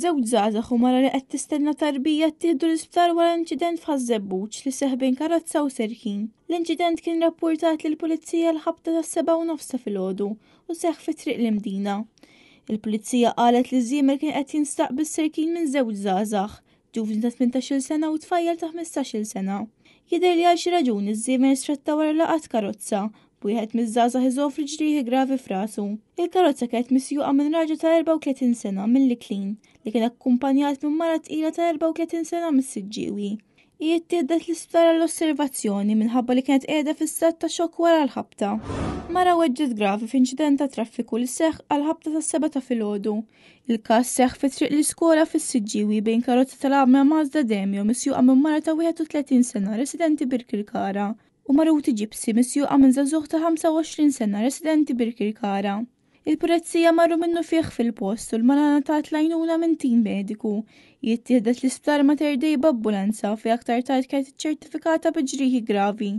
Żewġ żgħażagħ u mara li qed tistenna tarbija ttieħdu l-isptar wara inċident f'Ħażebbuġ li seħħ bejn karozza u serħin. L-inċident kien rappurtat lill-Pulizija l-ħabta tas-7:09 ta' filgħodu u seħħ fi triq l-Imdina. Il-Pulizija qalet li żiemel kien qed jinstaq bis-serkin minn żewġ żgħażagħ, ġuvni ta' 18-il sena u tfajjel ta' 15-il sena. Jidher li għal xi raġuni żiemel stretta wara laqat karozza. Wieħed miż-żgħażagħ iżofri ġrieħi gravi f'rasu. Il-karozza kienet misjuqa minn raġel ta' 34 sena mill-Liklin li kien akkumpanjat minn mara tqila ta' 34 sena mis-Siġġiewi. Hi ttieħdet l-isptar għall-osservazzjoni minħabba li kienet qiegħda fi-stat ta' xokk wara l-ħabta. Mara weġġet gravi f'inċident ta' traffiku li seħħ għall-ħabta tas-7 ta' filgħodu. Il-każ seħħ fi triq l-iskola fis-Siġġiewi bejn karozza tal-Agma Mazda Demio misjuqa minn mara ta' 31 sena residenti Birkirkara u Maruti Ġipsi misjuqa minn żagħżugħ ta' 25 sena residenti Birkirkara. Il-Pulizija marru minnu fih fil-post u l-mara ngħatat għajnuna minn tim mediku. Jittieħdet l-isptar Mater Dei b'ambulanza fi aktar tard kienet iċċertifikata bi ġrieħi gravi.